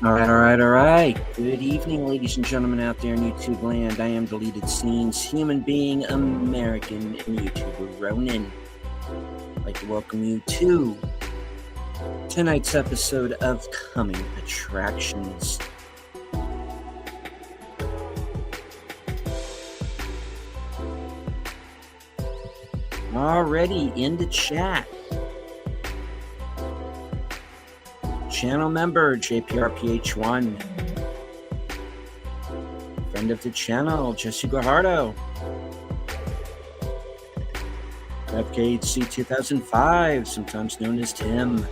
All right. Good evening, ladies and gentlemen out there in YouTube land. I am Deleted Scenes, human being, American, and YouTuber Ronin. I'd like to welcome you to tonight's episode of Coming Attractions. Already in the chat. Channel member JPRPH1, friend of the channel Jesse Guajardo, FKHC 2005, sometimes known as Tim,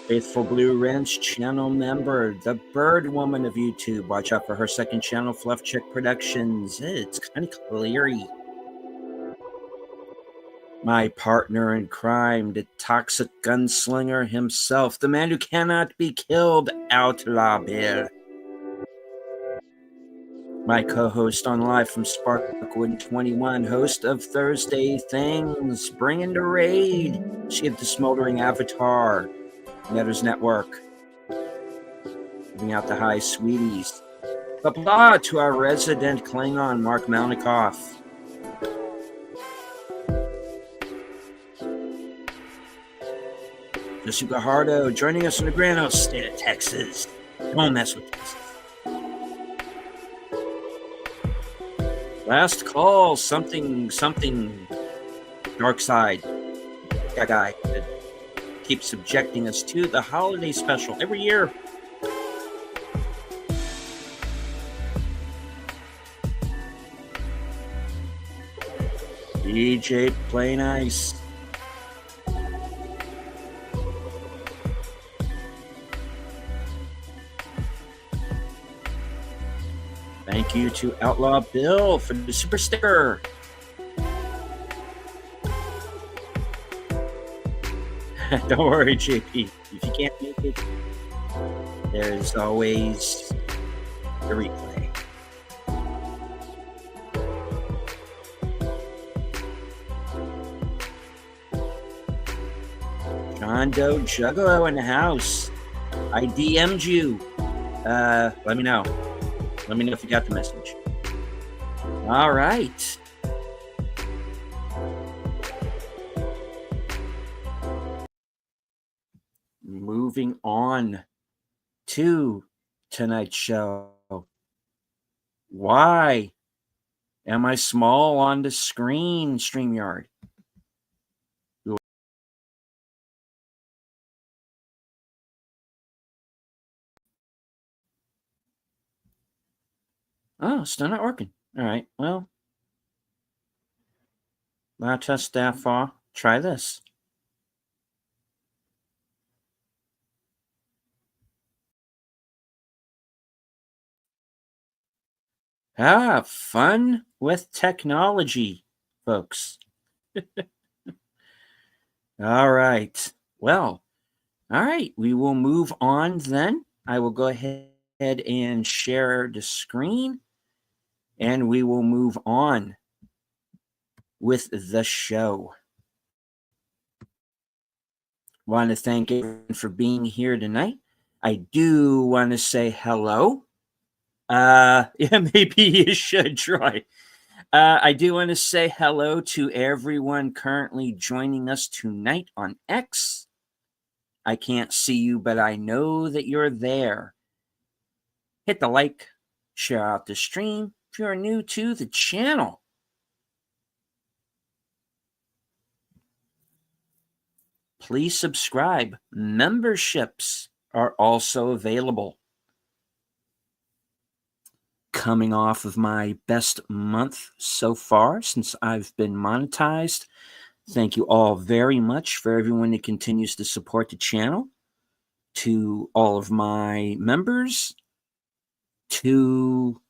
Faithful Blue Wrench channel member, the Bird Woman of YouTube. Watch out for her second channel, Fluff Chick Productions. It's kind of cleary. My partner in crime, the toxic gunslinger himself, the man who cannot be killed, Outlaw Bill. My co-host on Live from Sparkwood 21, host of Thursday Things, bringing the raid. She of the smoldering avatar, Netters Network. Giving out the high sweeties. Blah to our resident Klingon, Mark Malnikoff. Jesse Guajardo joining us in the Grand State of Texas. Don't mess with Texas. Last call, something dark side. That guy that keeps subjecting us to the holiday special every year. DJ Play Nice. Thank you to Outlaw Bill for the super sticker. Don't worry, JP. If you can't make it, there's always the replay. John Doe Juggalo in the house. I DM'd you. Let me know. Let me know if you got the message. All right. Moving on to tonight's show. Why am I small on the screen, StreamYard? Oh, still not working. All right. Well, I'll test that far. Try this. Fun with technology, folks. All right. Well, all right. We will move on then. I will go ahead and share the screen, and we will move on with the show. Want to thank everyone for being here tonight. I do want to say hello. Yeah, maybe you should try. I do want to say hello to everyone currently joining us tonight on X. I can't see you, but I know that you're there. Hit the like, share out the stream if you're new to the channel. Please subscribe. Memberships are also available. Coming off of my best month so far since I've been monetized. Thank you all very much for everyone that continues to support the channel, to all of my members, to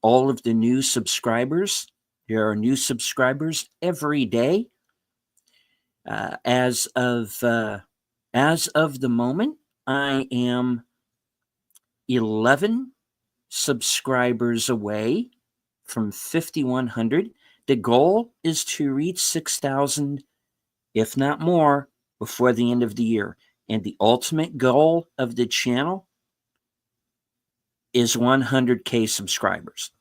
all of the new subscribers. There are new subscribers every day. As of the moment, I am 11 subscribers away from 5,100. The goal is to reach 6,000, if not more, before the end of the year. And the ultimate goal of the channel is 100K subscribers.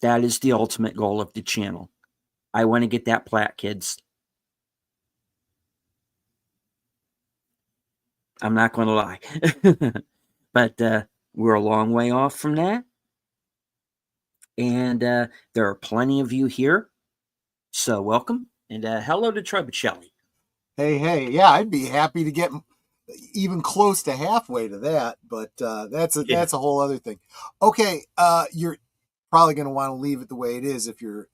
That is the ultimate goal of the channel. I want to get that plat, kids. I'm not going to lie. But we're a long way off from that. And there are plenty of you here. So welcome. And hello to Trebuchelli. Hey. Yeah, I'd be happy to get even close to halfway to that, but that's a whole other thing. Okay, you're probably going to want to leave it the way it is if you're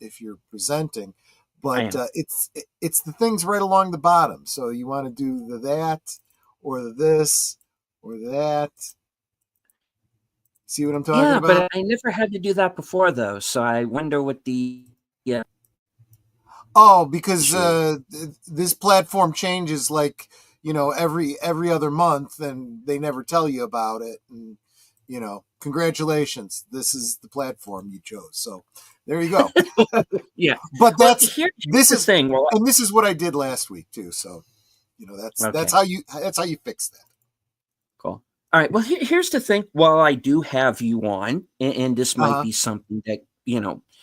presenting, but it's the things right along the bottom. So you want to do the that or the this or that. See what I'm talking about? Yeah, but I never had to do that before, though. So I wonder what the Oh, because this platform changes like every other month, and they never tell you about it. And congratulations, this is the platform you chose. So there you go. Yeah, but this is the thing. Well, and this is what I did last week too. So that's how you fix that. Cool. All right. Well, here's the thing. While I do have you on, and this might be something that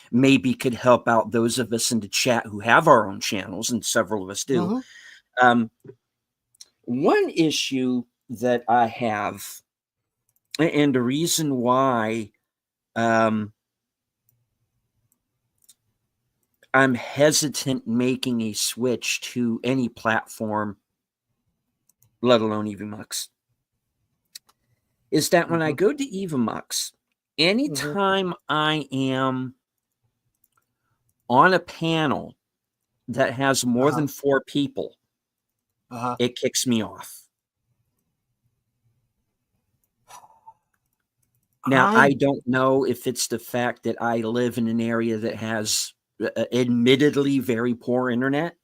maybe could help out those of us in the chat who have our own channels, and several of us do. One issue that I have, and the reason why I'm hesitant making a switch to any platform, let alone EVMux, is that when I go to EVMux, anytime I am on a panel that has more than 4 people, it kicks me off. Now, I don't know if it's the fact that I live in an area that has admittedly very poor internet.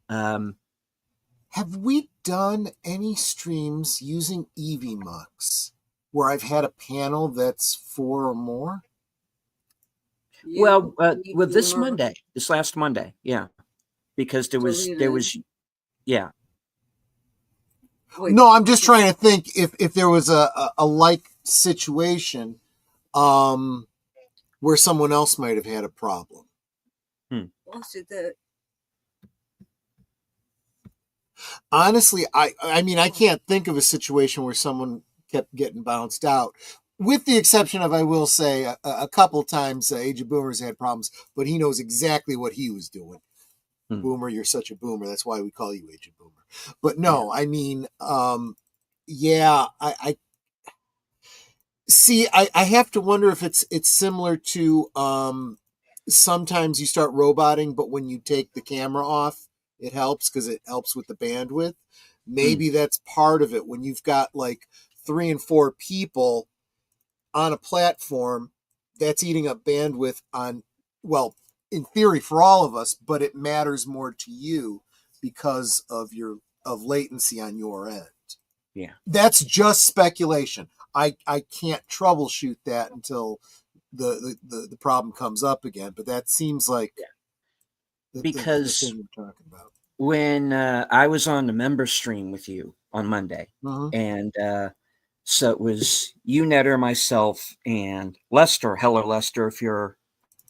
Have we done any streams using EVMux where I've had a panel that's 4 or more? Well, with this last Monday, yeah, because there was, yeah. No, I'm just trying to think if there was a like situation where someone else might have had a problem. Honestly, I mean, I can't think of a situation where someone kept getting bounced out, with the exception of, I will say, a couple times Age of Boomers had problems, but he knows exactly what he was doing. Boomer, you're such a boomer. That's why we call you Age of Boomer. But no, I mean, I see. I have to wonder if it's similar to sometimes you start roboting, but when you take the camera off, it helps because it helps with the bandwidth. Maybe that's part of it. When you've got like 3 and 4 people on a platform, that's eating up bandwidth on, well, in theory for all of us, but it matters more to you because of latency on your end. Yeah. That's just speculation. I can't troubleshoot that until the problem comes up again, but that seems like because the thing we're talking about. When I was on the member stream with you on Monday, and so it was you, Netter, myself, and Lester. Hello, Lester, if you're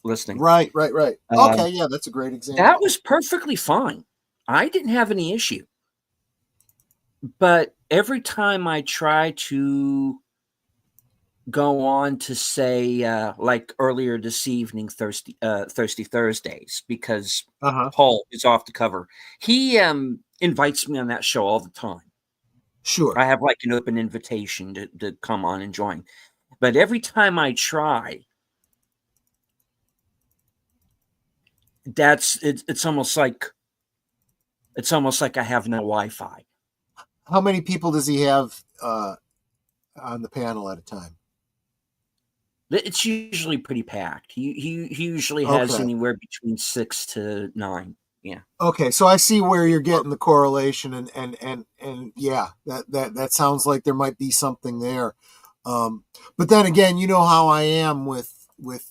listening. Right. Okay, yeah, that's a great example. That was perfectly fine. I didn't have any issue. But every time I try to go on to say, like earlier this evening, Thirsty Thursdays, because Paul is off the cover. He invites me on that show all the time. Sure. I have like an open invitation to come on and join. But every time I try, it's almost like I have no Wi-Fi. How many people does he have on the panel at a time? It's usually pretty packed. He usually has anywhere between 6 to 9. Yeah. Okay, so I see where you're getting the correlation, and yeah, that sounds like there might be something there. But then again, you know how I am with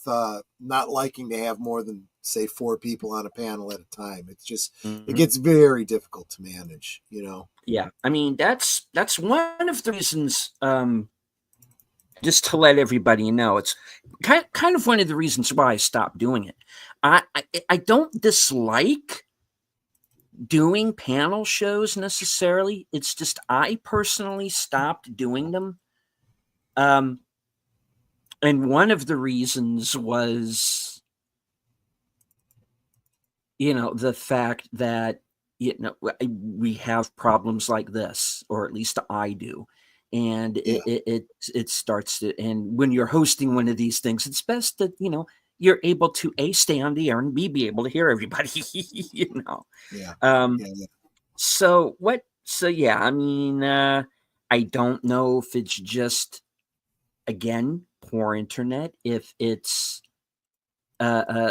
not liking to have more than say 4 people on a panel at a time. It's just it Mhm. gets very difficult to manage, you know. Yeah, I mean that's one of the reasons. Just to let everybody know, it's kind of one of the reasons why I stopped doing it. I don't dislike doing panel shows necessarily. It's just I personally stopped doing them. Um, and one of the reasons was, the fact that we have problems like this, or at least I do, and Yeah. it starts to. And when you're hosting one of these things, it's best that you're able to A, stay on the air, and B, be able to hear everybody. you know. Yeah. Um, Yeah. Yeah. so what? So yeah, I mean, I don't know if it's just again poor internet, if it's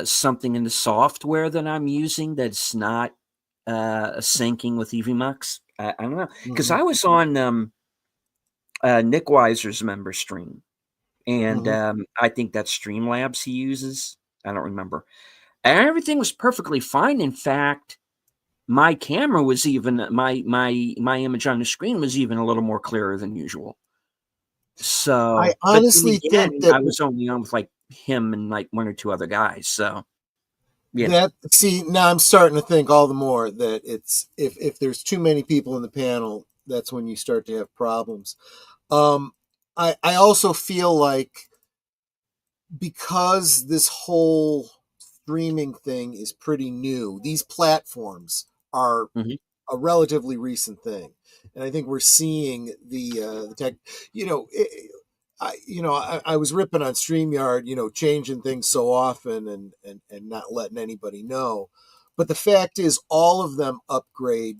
something in the software that I'm using that's not syncing with EVMux. I don't know, because Hmm. I was on Nick Weiser's member stream, and Hmm. I think that's Streamlabs he uses. I don't remember. And everything was perfectly fine. In fact, my camera was even my image on the screen was even a little more clearer than usual. I So, but then honestly think again, that I was only on with like him and like one or two other guys. So, you know. that see now I'm starting to think all the more that it's if there's too many people in the panel, that's when you start to have problems. Um, I also feel like because this whole streaming thing is pretty new, these platforms are Mhm. a relatively recent thing, and I think we're seeing the tech. You know, I was ripping on Streamyard, changing things so often and not letting anybody know, but the fact is, all of them upgrade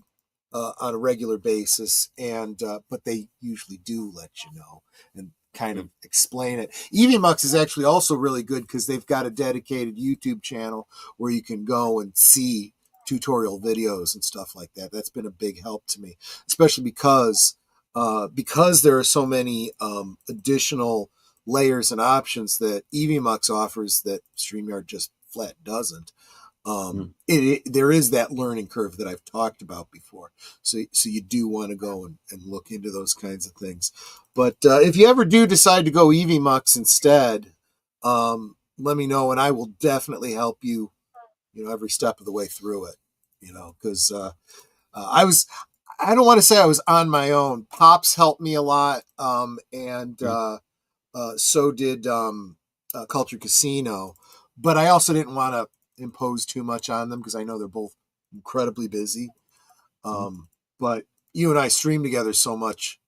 on a regular basis, and but they usually do let you know and kind of Mm. explain it. EVMux is actually also really good because they've got a dedicated YouTube channel where you can go and see tutorial videos and stuff like that. That's been a big help to me, especially because there are so many additional layers and options that EVMux offers that StreamYard just flat doesn't. Mm. There is that learning curve that I've talked about before. So you do want to go and look into those kinds of things. But if you ever do decide to go EVMux instead, let me know and I will definitely help you, every step of the way through it, because I was, I don't want to say I was on my own. Pops helped me a lot. And Mm. so did Culture Casino. But I also didn't want to impose too much on them because I know they're both incredibly busy. Mm. Um, but you and I stream together so much,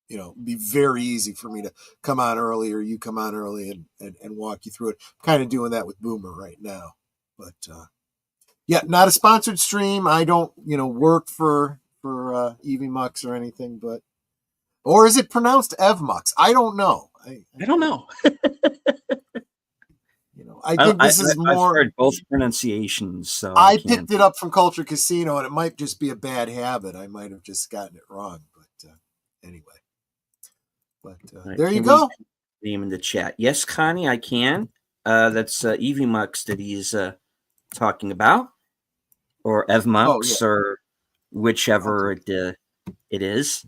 it'd be very easy for me to come on early or you come on early and walk you through it. I'm kind of doing that with Boomer right now. But yeah, not a sponsored stream. I don't, work for EVMux or anything, but or is it pronounced Evmux? I don't know. I don't know. I I, think I this is I've more. heard both pronunciations, so I I can't. picked it up from Culture Casino, and it might just be a bad habit. I might have just gotten it wrong, but anyway. But there you Can we go. name in the chat? Yes, Connie, I can. That's Evie Mux that he's talking about, or Ev Oh yeah. Mux, or whichever Okay. it is.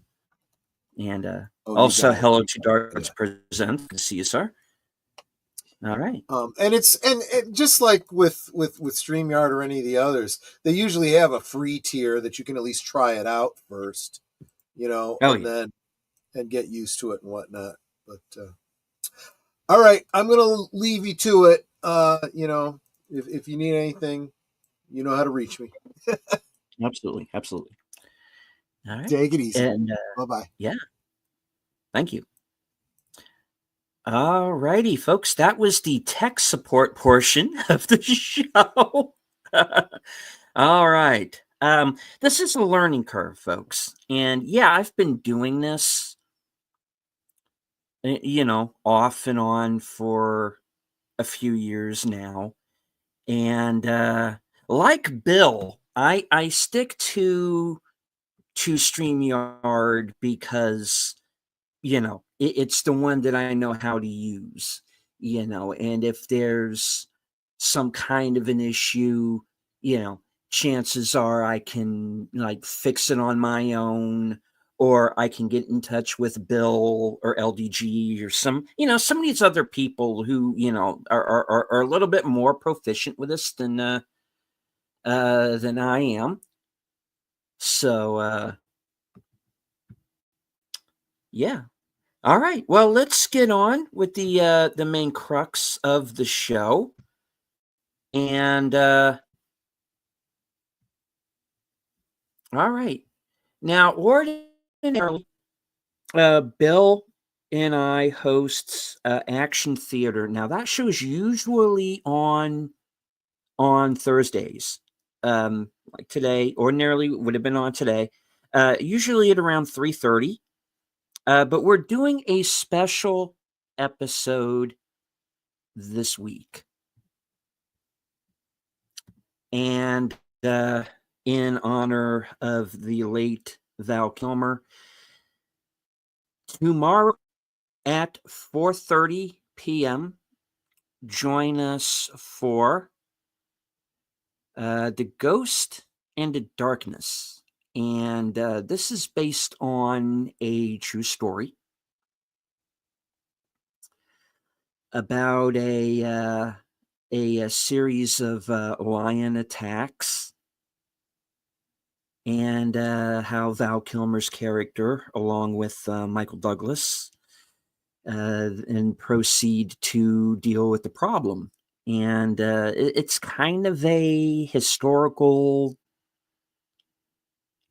And Oh, you also, got it. hello You to got it. Darts Yeah. Present. Good to see you, sir. All right. And it's and just like with Streamyard or any of the others, they usually have a free tier that you can at least try it out first, Oh and yeah. then and get used to it and whatnot. But all right, I'm gonna leave you to it. If you need anything, you know how to reach me. Absolutely. Absolutely. All right. Take it easy. And Bye bye. yeah, thank you. All righty, folks. That was the tech support portion of the show. All right. This is a learning curve, folks. And yeah, I've been doing this, off and on for a few years now. And like Bill, I stick to StreamYard because it's the one that I know how to use, and if there's some kind of an issue, chances are I can like fix it on my own, or I can get in touch with Bill or LDG or some of these other people who, are a little bit more proficient with this than I am. So, yeah. All right. Well, let's get on with the main crux of the show. And all right. Now, ordinarily, Bill and I hosts Action Theater. Now, that show is usually on Thursdays. Like today, ordinarily would have been on today. Usually at around 3:30. But we're doing a special episode this week. And in honor of the late Val Kilmer, tomorrow at 4:30 p.m., join us for The Ghost and the Darkness. And this is based on a true story about a series of lion attacks, and how Val Kilmer's character, along with Michael Douglas, and proceed to deal with the problem. And it's kind of a historical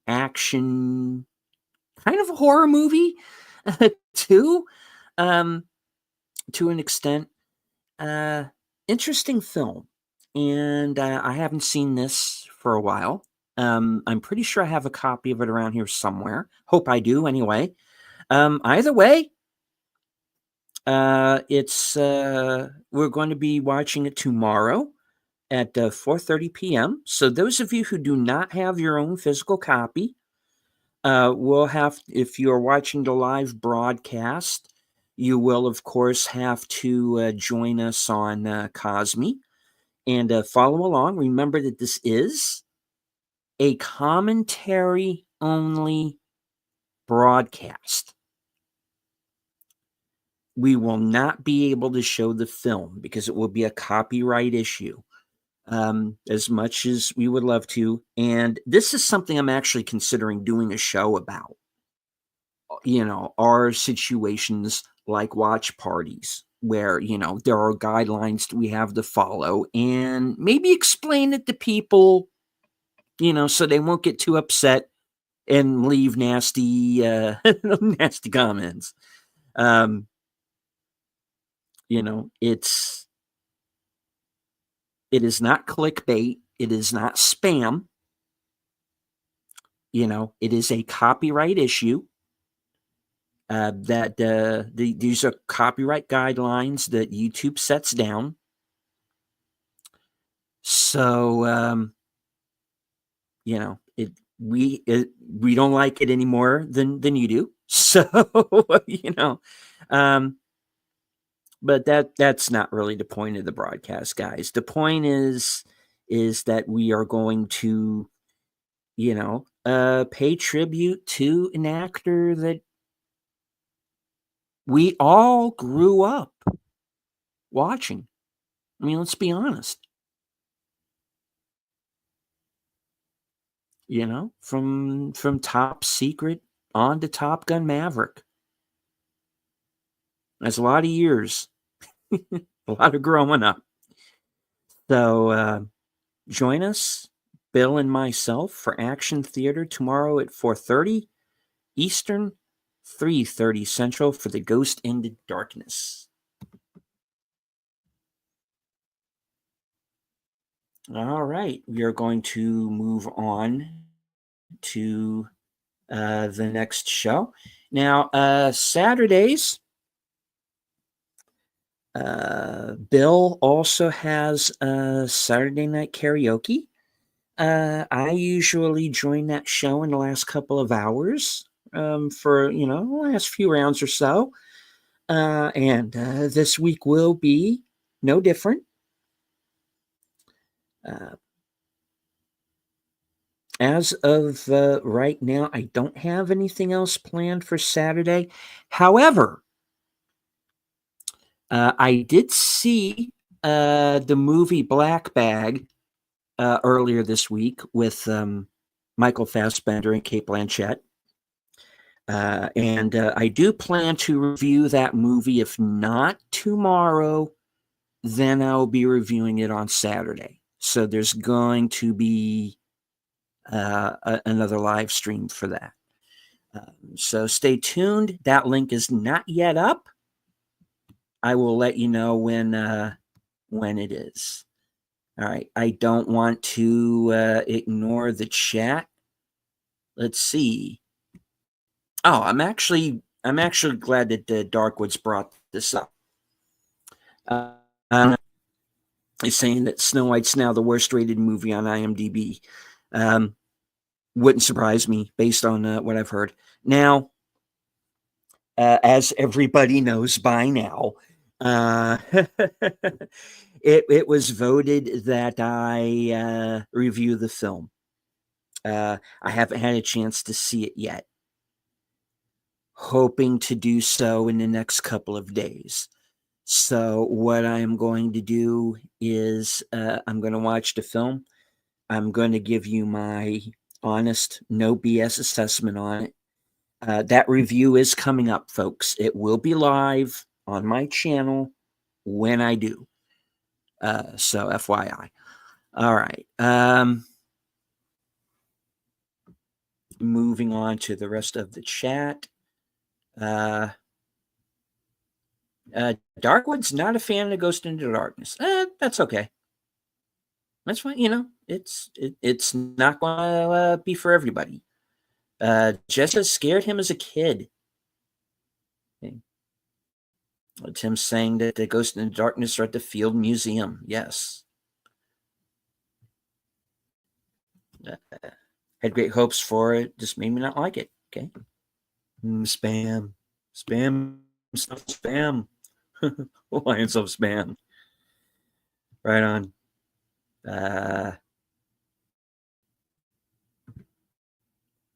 action, kind of a horror movie, too, to an extent. Interesting film. And I haven't seen this for a while. I'm pretty sure I have a copy of it around here somewhere. Hope I do anyway. Either way, it's we're going to be watching it tomorrow at 4:30 p.m. So those of you who do not have your own physical copy, will have, if you are watching the live broadcast, you will of course have to join us on Cosme and follow along. Remember that this is a commentary only broadcast. We will not be able to show the film because it will be a copyright issue, as much as we would love to. And this is something I'm actually considering doing a show about. Our situations like watch parties where, there are guidelines we have to follow, and maybe explain it to people, so they won't get too upset and leave nasty, nasty comments. It is not clickbait. It is not spam. It is a copyright issue. That these are copyright guidelines that YouTube sets down. So, we don't like it any more than you do. So, but that's not really the point of the broadcast, guys. The point is that we are going to, pay tribute to an actor that we all grew up watching. I mean, let's be honest. From Top Secret on to Top Gun Maverick. That's a lot of years, a lot of growing up. So join us, Bill and myself, for Action Theater tomorrow at 4:30 Eastern, 3:30 Central for The Ghost in the Darkness. All right, we are going to move on to the next show. Now, Saturdays, Bill also has Saturday night karaoke. I usually join that show in the last couple of hours, for the last few rounds or so. And this week will be no different. Uh, as of right now, I don't have anything else planned for Saturday. However, I did see the movie Black Bag earlier this week with Michael Fassbender and Cate Blanchett. And I do plan to review that movie. If not tomorrow, then I'll be reviewing it on Saturday. So there's going to be another live stream for that. So stay tuned. That link is not yet up. I will let you know when it is. All right. I don't want to ignore the chat. Let's see. Oh, I'm actually glad that Darkwoods brought this up. He's saying that Snow White's now the worst rated movie on IMDb. Wouldn't surprise me based on what I've heard. Now, as everybody knows by now, it was voted that I review the film. I haven't had a chance to see it yet. Hoping to do so in the next couple of days. So what I'm going to do is I'm going to watch the film. I'm going to give you my honest, no BS assessment on it. That review is coming up, folks. It will be live on my channel when I do. So FYI. All right. Moving on to the rest of the chat. Darkwood's not a fan of Ghost into the Darkness. That's okay. That's fine. You know, it's not going to be for everybody. Jessica scared him as a kid. Okay. Tim saying that the Ghost in the Darkness are at the Field Museum. Yes. Had great hopes for it. Just made me not like it. Okay. Spam. Alliance of Spam. Right on.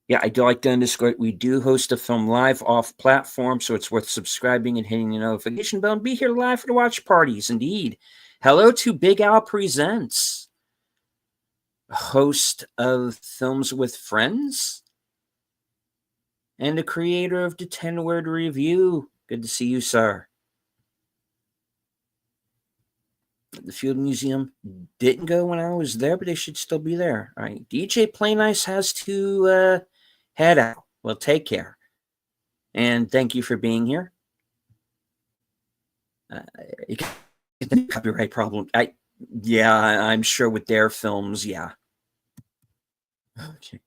Yeah, I do like to underscore we do host a film live off platform, so it's worth subscribing and hitting the notification bell and be here live for the watch parties. Indeed. Hello to Big Al Presents, host of Films with Friends and the creator of the 10-Word Review. Good to see you, sir. The Field Museum didn't go when I was there, but they should still be there. All right. DJ Play Nice has to head out. Well, take care. And thank you for being here. Copyright problem. I'm sure with their films, yeah. Okay.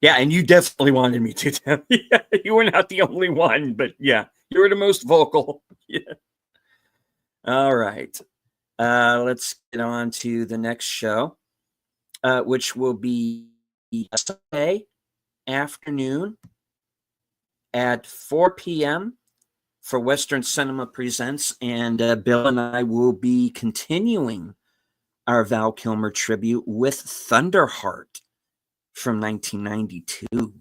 Yeah, and you definitely wanted me to. Yeah, you were not the only one, but yeah, you were the most vocal. Yeah. All right. Let's get on to the next show, which will be Sunday afternoon at 4 p.m. for Western Cinema Presents, and Bill and I will be continuing our Val Kilmer tribute with Thunderheart from 1992,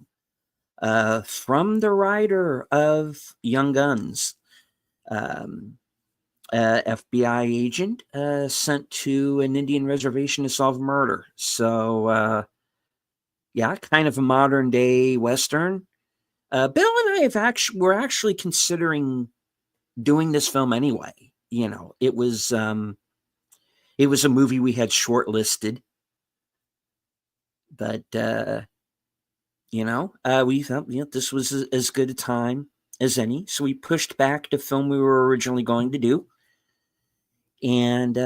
from the writer of Young Guns. FBI agent sent to an Indian reservation to solve murder. So, yeah, kind of a modern day Western. Bill and I were actually considering doing this film anyway. You know, it was a movie we had shortlisted, but we thought this was as good a time as any, so we pushed back the film we were originally going to do. And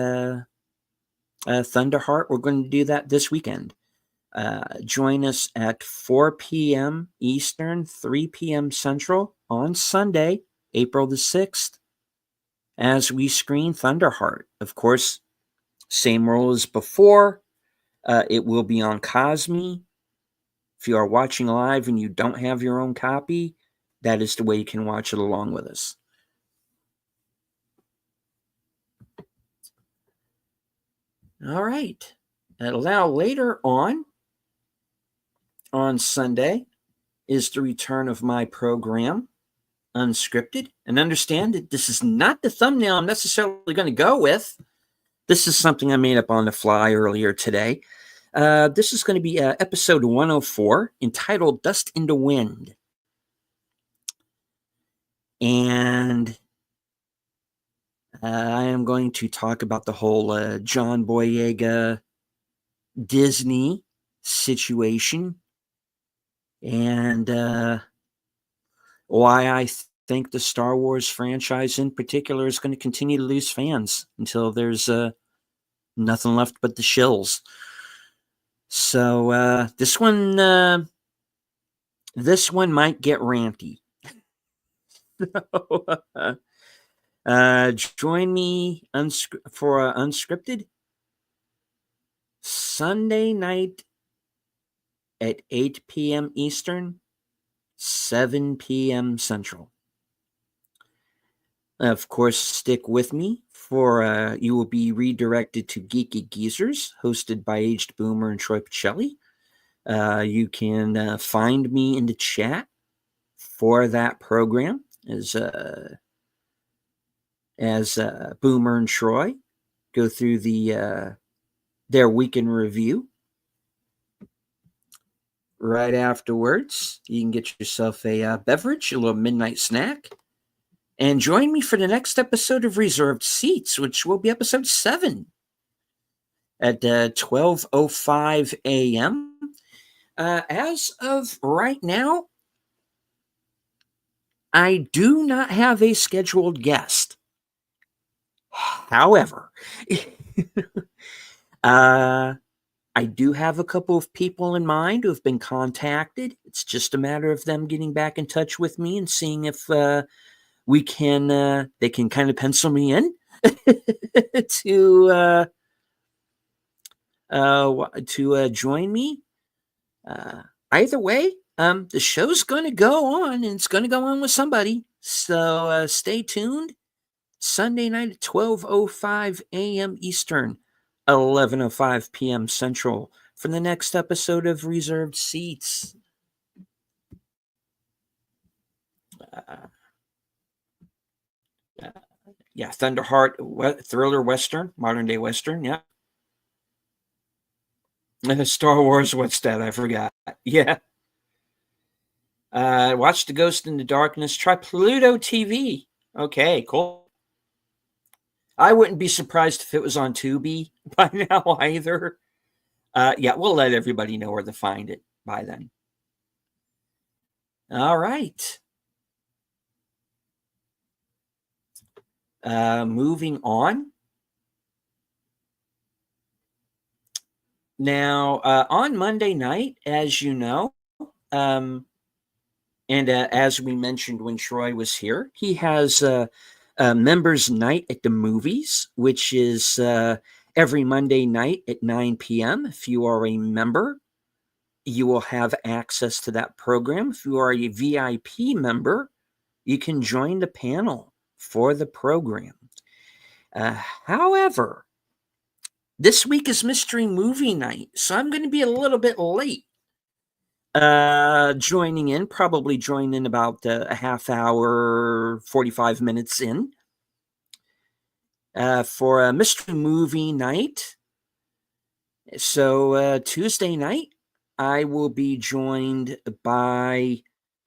Thunderheart, we're going to do that this weekend. Join us at 4 p.m. Eastern, 3 p.m. Central on Sunday, April the 6th, as we screen Thunderheart. Of course, same rule as before. It will be on Cosme. If you are watching live and you don't have your own copy, that is the way you can watch it along with us. All right. Now, later on Sunday, is the return of my program, Unscripted. And understand that this is not the thumbnail I'm necessarily going to go with. This is something I made up on the fly earlier today. This is going to be episode 104, entitled Dust in the Wind. And I am going to talk about the whole John Boyega Disney situation and why I think the Star Wars franchise in particular is going to continue to lose fans until there's nothing left but the shills. So this one might get ranty. Join me for Unscripted Sunday night at 8 p.m. Eastern, 7 p.m. Central. Of course, stick with me for you will be redirected to Geeky Geezers, hosted by Aged Boomer and Troy Pacelli. You can find me in the chat for that program as Boomer and Troy go through their weekend review. Right afterwards, you can get yourself a beverage, a little midnight snack, and join me for the next episode of Reserved Seats, which will be episode 7 at 12:05 a.m. As of right now, I do not have a scheduled guest. However, I do have a couple of people in mind who have been contacted. It's just a matter of them getting back in touch with me and seeing if they can kind of pencil me in to join me. Either way, the show's going to go on, and it's going to go on with somebody. So stay tuned. Sunday night at 12:05 a.m. Eastern, 11:05 p.m. Central for the next episode of Reserved Seats. Yeah, Thunderheart, thriller western, modern day western. Yeah. Star Wars, what's that? I forgot. Yeah. Watch The Ghost in the Darkness. Try Pluto TV. Okay, cool. I wouldn't be surprised if it was on Tubi by now either. Yeah, we'll let everybody know where to find it by then. All right. Moving on. Now, on Monday night, as you know, and as we mentioned when Troy was here, he has Members Night at the Movies, which is every Monday night at 9 p.m. If you are a member, you will have access to that program. If you are a VIP member, you can join the panel for the program. However, this week is Mystery Movie Night, so I'm going to be a little bit late joining in, probably join in about a half hour, 45 minutes in for a Mystery Movie Night. So Tuesday night, I will be joined by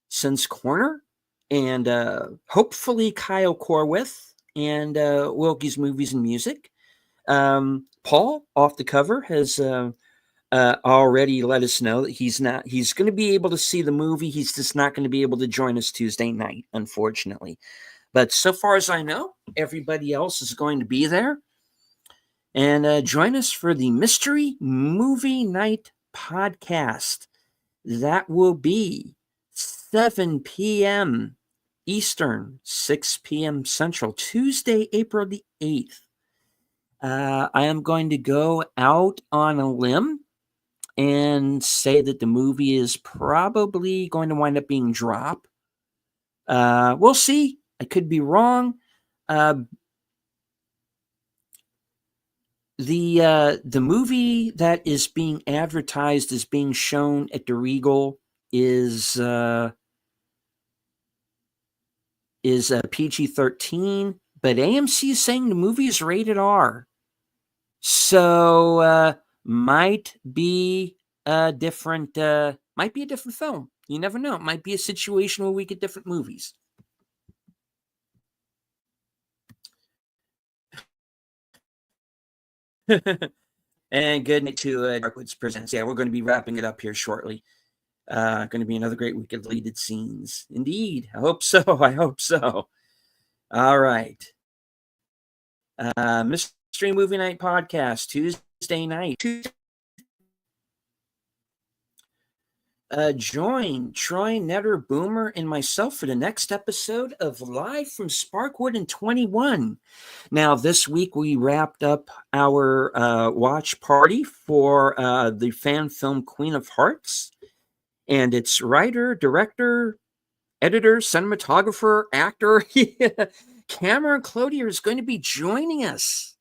Sense Corner and hopefully Kyle Corwith and Wilkie's Movies and Music. Paul, off the cover, has already let us know that he's going to be able to see the movie. He's just not going to be able to join us Tuesday night, unfortunately. But so far as I know, everybody else is going to be there. And join us for the Mystery Movie Night podcast. That will be 7 p.m. Eastern, 6 p.m. Central, Tuesday, April the 8th. I am going to go out on a limb and say that the movie is probably going to wind up being dropped. We'll see. I could be wrong. the movie that is being advertised as being shown at the Regal is PG-13, but AMC is saying the movie is rated R. So might be a different film. You never know. It might be a situation where we get different movies. And good night to Darkwoods Presents. Yeah, we're going to be wrapping it up here shortly. Going to be another great week of deleted scenes. Indeed. I hope so. I hope so. All right. Mystery Movie Night Podcast, Tuesday night. Join Troy, Netter, Boomer, and myself for the next episode of Live from Sparkwood in 21. Now, this week we wrapped up our watch party for the fan film Queen of Hearts, and its writer, director, editor, cinematographer, actor, Cameron Cloutier is going to be joining us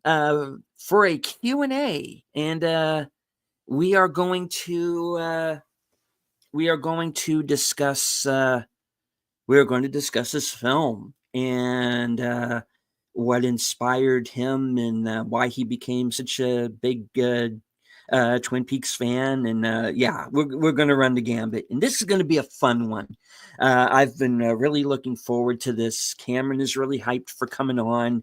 for a Q&A, and we are going to discuss this film and what inspired him and why he became such a big Twin Peaks fan. And yeah, we're going to run the gambit, and this is going to be a fun one. I've been really looking forward to this. Cameron is really hyped for coming on.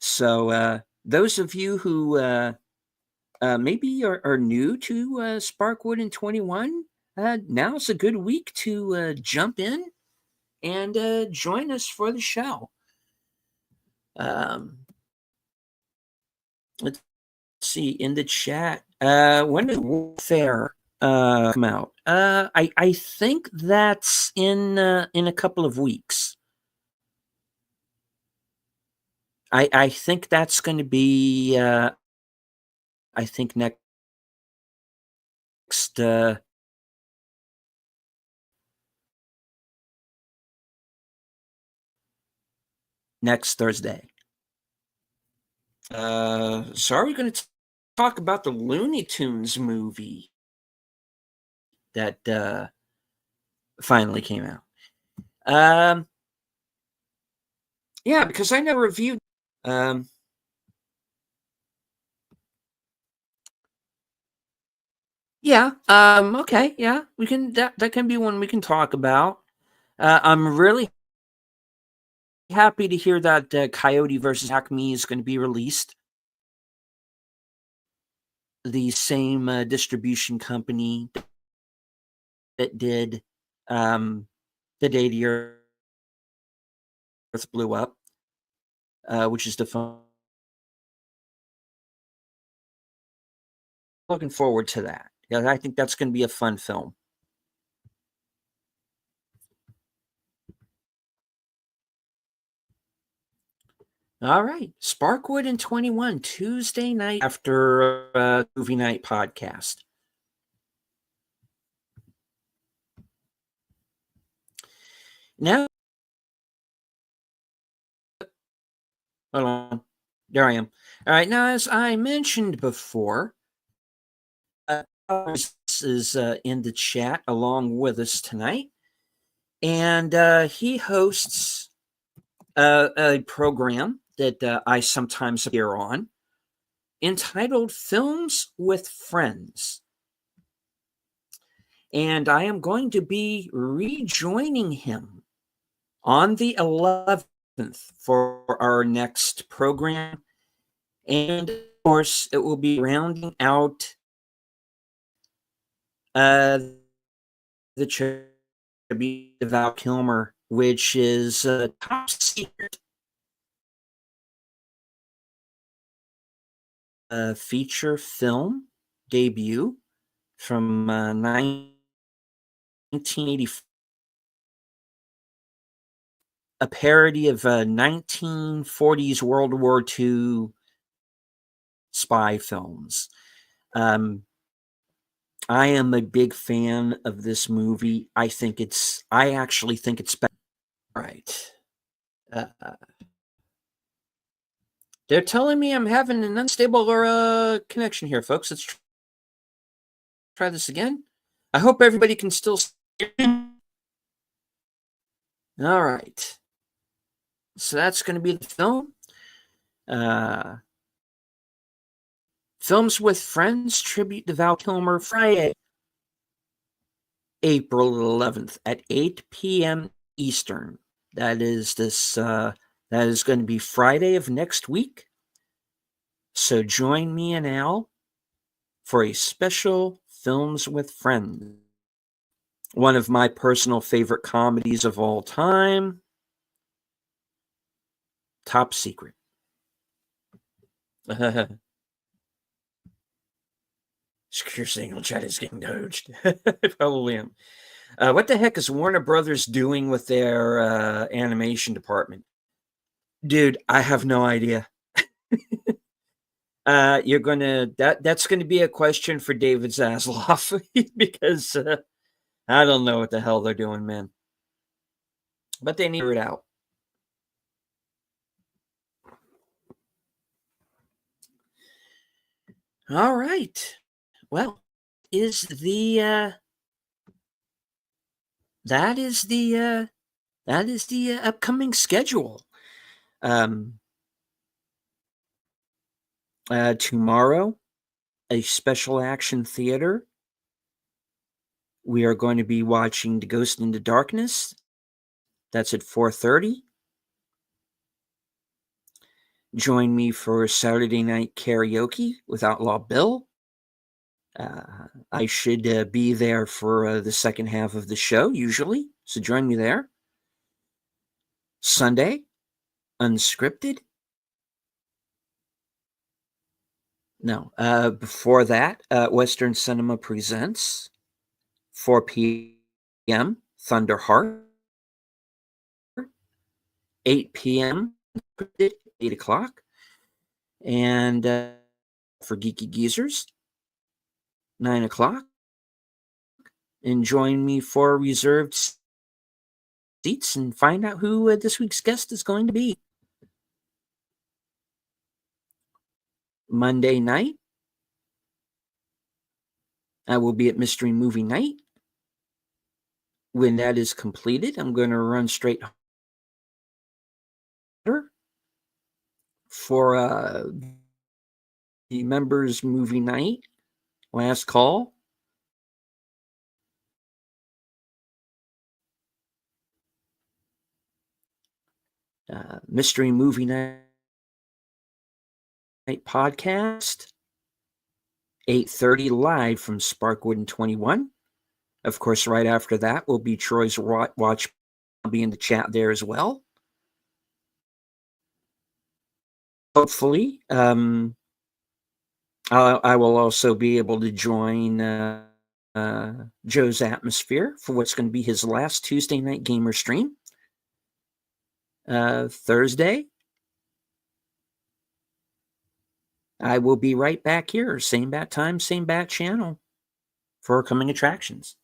So those of you who maybe are new to Sparkwood in 21, now's a good week to jump in and join us for the show. Let's see in the chat. When does Warfare come out? I think that's in a couple of weeks. I think that's going to be I think next Thursday. So are we going to talk about the Looney Tunes movie that finally came out? Yeah, because I never reviewed. Yeah. Okay. Yeah, we can. That can be one we can talk about. I'm really happy to hear that Coyote versus Acme is going to be released. The same distribution company that did The Day the Earth Blew Up, which is the film. Looking forward to that. Yeah, I think that's going to be a fun film. All right. Sparkwood in 21, Tuesday night after movie night podcast. Now, hold on. There I am. All right. Now, as I mentioned before, is in the chat along with us tonight. And he hosts a program that I sometimes appear on entitled Films with Friends. And I am going to be rejoining him on the 11th for our next program. And of course, it will be rounding out the tribute to Val Kilmer, which is a top secret feature film debut from 1984. A parody of 1940s World War II spy films. I am a big fan of this movie. I actually think it's better. Right. They're telling me I'm having an unstable connection here, folks. Let's try this again. I hope everybody can still hear me. All right. So that's going to be the film. Films with Friends tribute to Val Kilmer, Friday, April 11th at 8 p.m. Eastern. That is going to be Friday of next week. So join me and Al for a special Films with Friends. One of my personal favorite comedies of all time. Top Secret. Secure Single Chat is getting doged. I probably am. What the heck is Warner Brothers doing with their animation department? Dude, I have no idea. That's gonna be a question for David Zaslav because I don't know what the hell they're doing, man. But they need it out. All right. Well, that is the upcoming schedule. Tomorrow, a special action theater. We are going to be watching The Ghost in the Darkness. That's at 4:30. Join me for Saturday night karaoke with Outlaw Bill. I should be there for the second half of the show, usually. So join me there. Sunday, Unscripted. No, before that, Western Cinema Presents, 4 p.m., Thunder Heart. 8 p.m., 8 o'clock. And for Geeky Geezers, 9 o'clock. And join me for reserved seats and find out who this week's guest is going to be. Monday night, I will be at Mystery Movie Night. When that is completed, I'm going to run straight for the members movie night, last call. Mystery Movie Night podcast, 8:30 live from Sparkwood and 21. Of course, right after that will be Troy's Watch. I'll be in the chat there as well. Hopefully, I will also be able to join Joe's Atmosphere for what's going to be his last Tuesday night gamer stream. Thursday, I will be right back here, same bat time, same bat channel for coming attractions.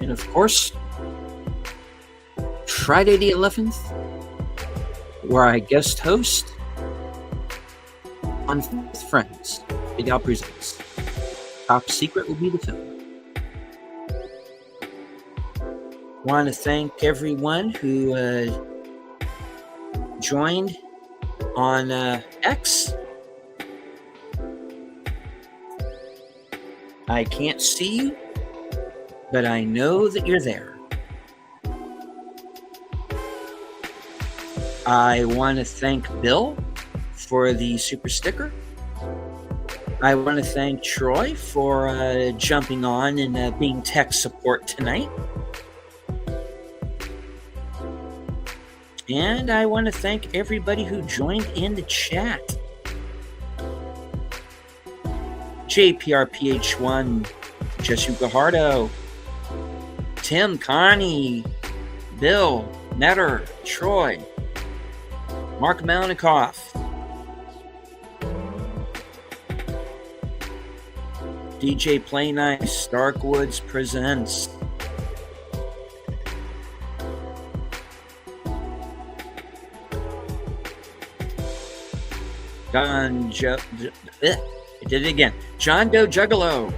And of course, Friday the 11th, where I guest host on With Friends. Big Al Presents. Top Secret will be the film. Want to thank everyone who joined on X. I can't see you, but I know that you're there. I want to thank Bill for the super sticker. I want to thank Troy for jumping on and being tech support tonight. And I want to thank everybody who joined in the chat. JPRPH1, Jesu Gajardo, Tim, Connie, Bill, Netter, Troy, Mark Malnikoff, DJ Play Nice, Starkwoods presents. I did it again. John Doe Juggalo.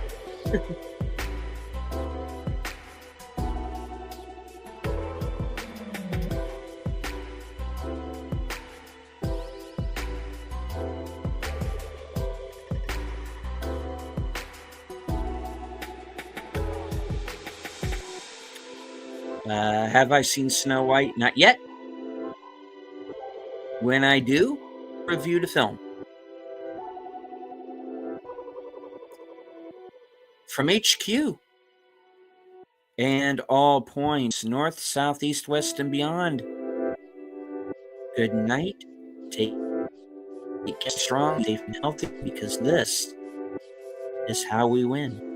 Have I seen Snow White? Not yet. When I do, review the film. From HQ and all points, north, south, east, west, and beyond. Good night. Take it strong, safe, and healthy, because this is how we win.